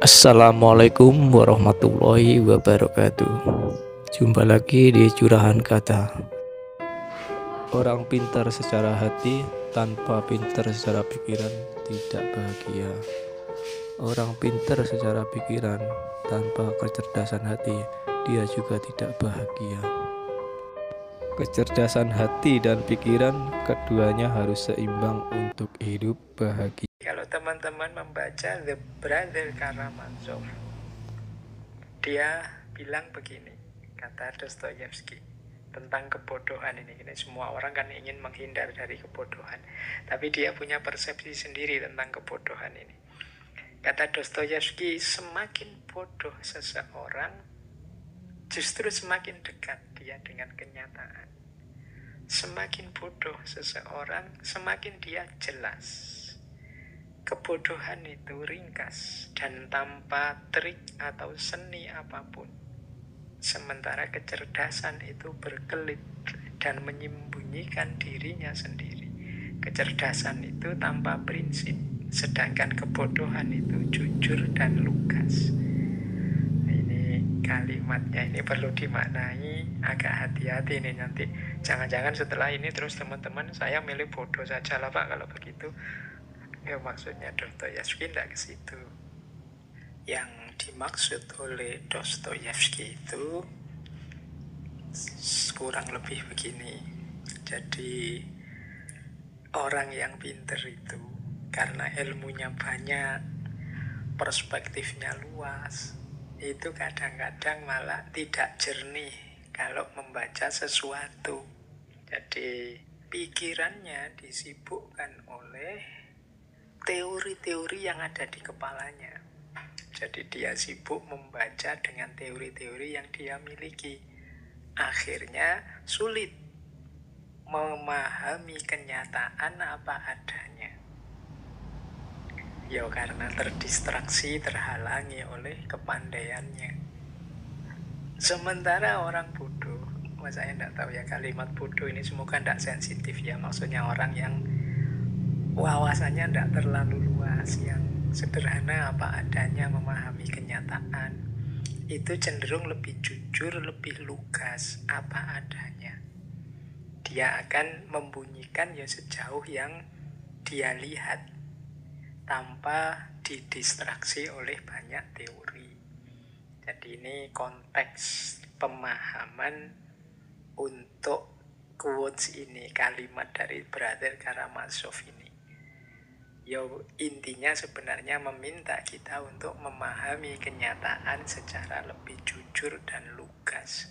Assalamualaikum warahmatullahi wabarakatuh. Jumpa lagi di Curahan Kata. Orang pintar secara hati tanpa pintar secara pikiran tidak bahagia. Orang pintar secara pikiran tanpa kecerdasan hati, dia juga tidak bahagia. Kecerdasan hati dan pikiran, keduanya harus seimbang untuk hidup bahagia. Kalau teman-teman membaca The Brother Karamazov, dia bilang begini, kata Dostoyevsky tentang kebodohan ini. Semua orang kan ingin menghindar dari kebodohan, tapi dia punya persepsi sendiri tentang kebodohan ini. Kata Dostoyevsky, semakin bodoh seseorang, justru semakin dekat dia dengan kenyataan. Semakin bodoh seseorang, semakin dia jelas. Kebodohan itu ringkas dan tanpa trik atau seni apapun. Sementara kecerdasan itu berkelit dan menyembunyikan dirinya sendiri. Kecerdasan itu tanpa prinsip, sedangkan kebodohan itu jujur dan lugas. Ini kalimatnya ini perlu dimaknai agak hati-hati nih nanti. Jangan-jangan setelah ini terus teman-teman saya milih bodoh saja lah Pak kalau begitu. Ya maksudnya Dostoyevsky tidak ke situ. Yang dimaksud oleh Dostoyevsky itu kurang lebih begini. Jadi orang yang pinter itu karena ilmunya banyak, perspektifnya luas, itu kadang-kadang malah tidak jernih kalau membaca sesuatu. Jadi pikirannya disibukkan oleh teori-teori yang ada di kepalanya. Jadi dia sibuk membaca dengan teori-teori yang dia miliki. Akhirnya sulit memahami kenyataan apa adanya. Ya karena terdistraksi, terhalangi oleh kepandaiannya. Sementara orang bodoh, saya tidak tahu ya kalimat bodoh ini semoga tidak sensitif ya. Maksudnya orang yang wawasannya tidak terlalu luas, yang sederhana apa adanya memahami kenyataan, itu cenderung lebih jujur, lebih lugas apa adanya. Dia akan membunyikan ya sejauh yang dia lihat tanpa didistraksi oleh banyak teori. Jadi ini konteks pemahaman untuk quotes ini, kalimat dari Brother Karamazov ini. Ya intinya sebenarnya meminta kita untuk memahami kenyataan secara lebih jujur dan lugas.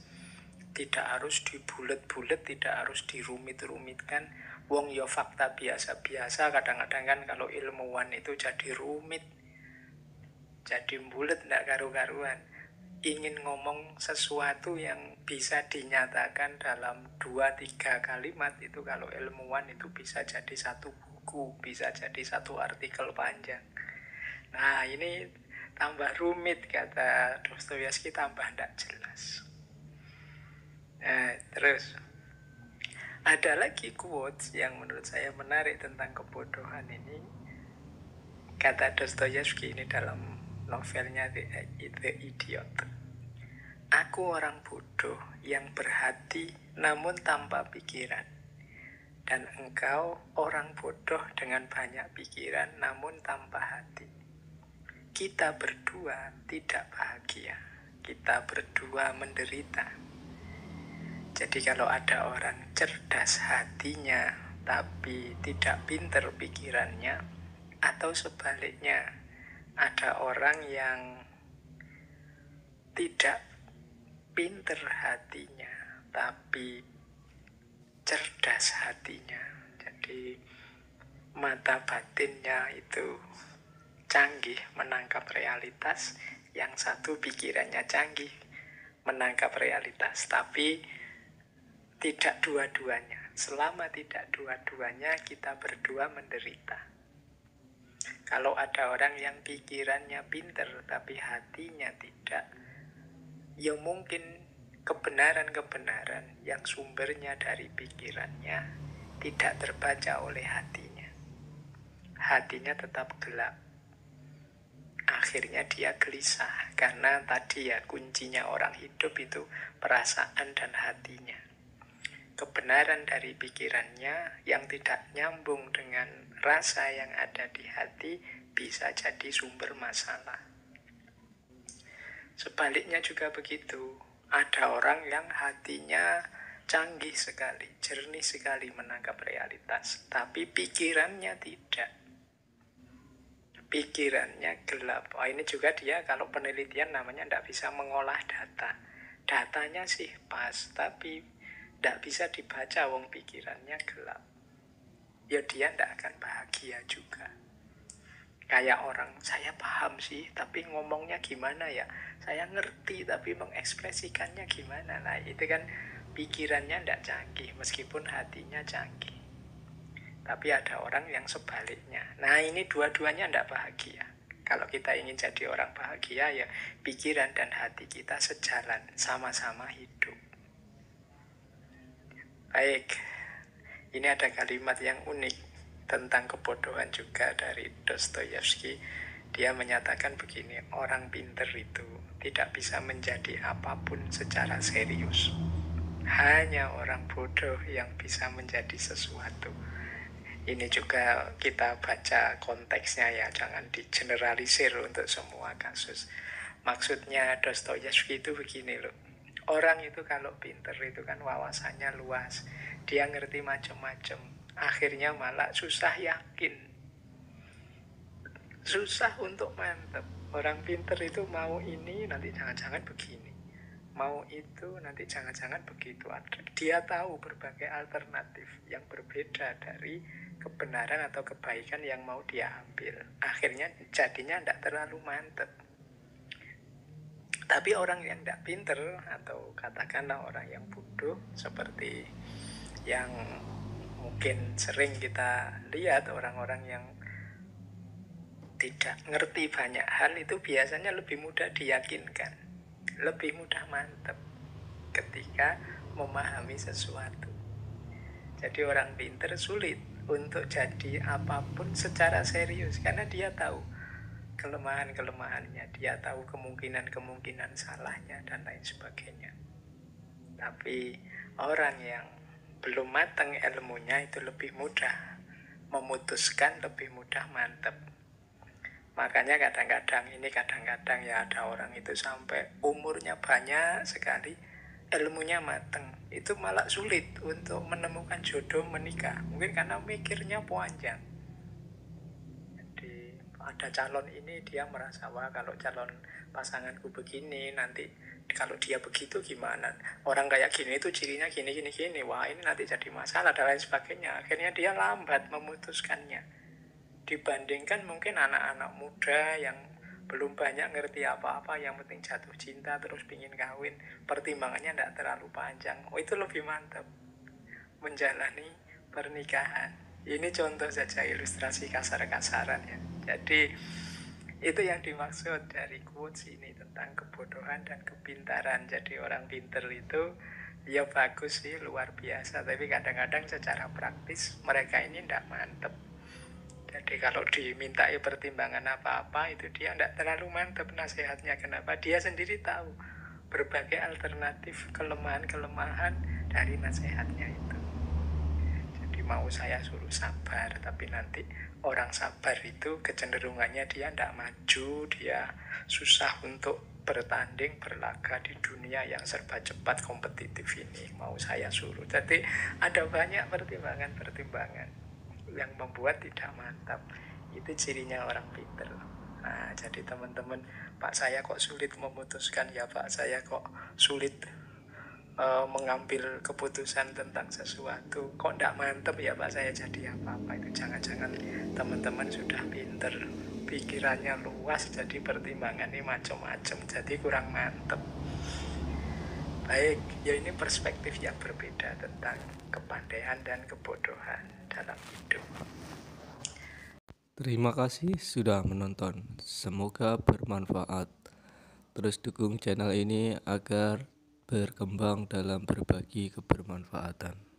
Tidak harus dibulet-bulet, tidak harus dirumit-rumitkan. Wong ya fakta biasa-biasa, kadang-kadang kan kalau ilmuwan itu jadi rumit, jadi bulet, tidak karu-karuan. Ingin ngomong sesuatu yang bisa dinyatakan dalam 2-3 kalimat itu kalau ilmuwan itu bisa jadi satu buku, bisa jadi satu artikel panjang. Nah ini tambah rumit, kata Dostoyevsky, tambah tidak jelas. Nah terus ada lagi quotes yang menurut saya menarik tentang kebodohan ini. Kata Dostoyevsky ini dalam novelnya The Idiot. Aku orang bodoh yang berhati namun tanpa pikiran. Dan engkau orang bodoh dengan banyak pikiran namun tanpa hati. Kita berdua tidak bahagia. Kita berdua menderita. Jadi kalau ada orang cerdas hatinya tapi tidak pinter pikirannya, atau sebaliknya ada orang yang tidak pinter hatinya tapi cerdas hatinya, jadi mata batinnya itu canggih menangkap realitas, yang satu pikirannya canggih menangkap realitas, tapi tidak dua-duanya. Selama tidak dua-duanya, kita berdua menderita. Kalau ada orang yang pikirannya pinter tapi hatinya tidak, ya mungkin kebenaran-kebenaran yang sumbernya dari pikirannya tidak terbaca oleh hatinya. Hatinya tetap gelap. akhirnya dia gelisah. Karena tadi ya kuncinya orang hidup itu perasaan dan hatinya. Kebenaran dari pikirannya yang tidak nyambung dengan rasa yang ada di hati bisa jadi sumber masalah. Sebaliknya juga begitu. Ada orang yang hatinya canggih sekali, jernih sekali menangkap realitas, tapi pikirannya tidak. Pikirannya gelap. Oh, ini juga dia kalau penelitian namanya tidak bisa mengolah data. Datanya sih pas, tapi tidak bisa dibaca wong pikirannya gelap. Ya dia tidak akan bahagia juga. Kayak orang, saya paham sih, tapi ngomongnya gimana ya? Saya ngerti, tapi mengekspresikannya gimana? Nah, itu kan pikirannya tidak canggih, meskipun hatinya canggih. Tapi ada orang yang sebaliknya. Nah, ini dua-duanya tidak bahagia. Kalau kita ingin jadi orang bahagia, ya pikiran dan hati kita sejalan, sama-sama hidup. Baik, ini ada kalimat yang unik tentang kebodohan juga dari Dostoyevsky. Dia menyatakan begini, orang pintar itu tidak bisa menjadi apapun secara serius. Hanya orang bodoh yang bisa menjadi sesuatu. Ini juga kita baca konteksnya ya, jangan digeneralisir untuk semua kasus. Maksudnya Dostoyevsky itu begini loh. Orang itu kalau pintar itu kan wawasannya luas. Dia ngerti macam-macam. Akhirnya malah susah yakin, susah untuk mantep. Orang pinter itu mau ini nanti jangan-jangan begini, mau itu nanti jangan-jangan begitu. Dia tahu berbagai alternatif yang berbeda dari kebenaran atau kebaikan yang mau dia ambil. Akhirnya jadinya tidak terlalu mantep. Tapi orang yang tidak pinter, atau katakanlah orang yang bodoh, seperti yang mungkin sering kita lihat, orang-orang yang tidak ngerti banyak hal itu biasanya lebih mudah diyakinkan, lebih mudah mantap ketika memahami sesuatu. Jadi orang pintar sulit untuk jadi apapun secara serius, karena dia tahu kelemahan-kelemahannya, dia tahu kemungkinan-kemungkinan salahnya, dan lain sebagainya. Tapi orang yang belum matang ilmunya itu lebih mudah memutuskan, lebih mudah mantep. Makanya kadang-kadang ya ada orang itu sampai umurnya banyak sekali, ilmunya mateng, itu malah sulit untuk menemukan jodoh menikah. Mungkin karena mikirnya panjang. Jadi ada calon ini, dia merasa, wah kalau calon pasanganku begini, nanti kalau dia begitu gimana, orang kayak gini itu cirinya gini, wah ini nanti jadi masalah dan lain sebagainya. Akhirnya dia lambat memutuskannya dibandingkan mungkin anak-anak muda yang belum banyak ngerti apa-apa, yang penting jatuh cinta terus pingin kawin, pertimbangannya tidak terlalu panjang. Oh, itu lebih mantap menjalani pernikahan. Ini contoh saja, ilustrasi kasar-kasaran ya. Jadi itu yang dimaksud dari quotes ini tentang kebodohan dan kepintaran. Jadi orang pintar itu ya bagus sih, luar biasa, tapi kadang-kadang secara praktis mereka ini tidak mantep. Jadi kalau dimintai pertimbangan apa-apa itu dia tidak terlalu mantep nasihatnya. Kenapa? Dia sendiri tahu berbagai alternatif kelemahan-kelemahan dari nasihatnya itu. Mau saya suruh sabar, tapi nanti orang sabar itu kecenderungannya dia tidak maju, dia susah untuk bertanding, berlaga di dunia yang serba cepat kompetitif ini. Mau saya suruh, jadi ada banyak pertimbangan yang membuat tidak mantap. Itu cirinya orang pintar. Nah, jadi teman-teman, Pak saya kok sulit memutuskan, ya Pak saya kok sulit mengambil keputusan tentang sesuatu, kok tidak mantep ya Pak saya jadi apa-apa. Itu jangan-jangan teman-teman sudah pinter, pikirannya luas, jadi pertimbangannya macam-macam, jadi kurang mantep. Baik, ya ini perspektif yang berbeda tentang kepandaian dan kebodohan dalam hidup. Terima kasih sudah menonton, semoga bermanfaat. Terus dukung channel ini agar berkembang dalam berbagi kebermanfaatan.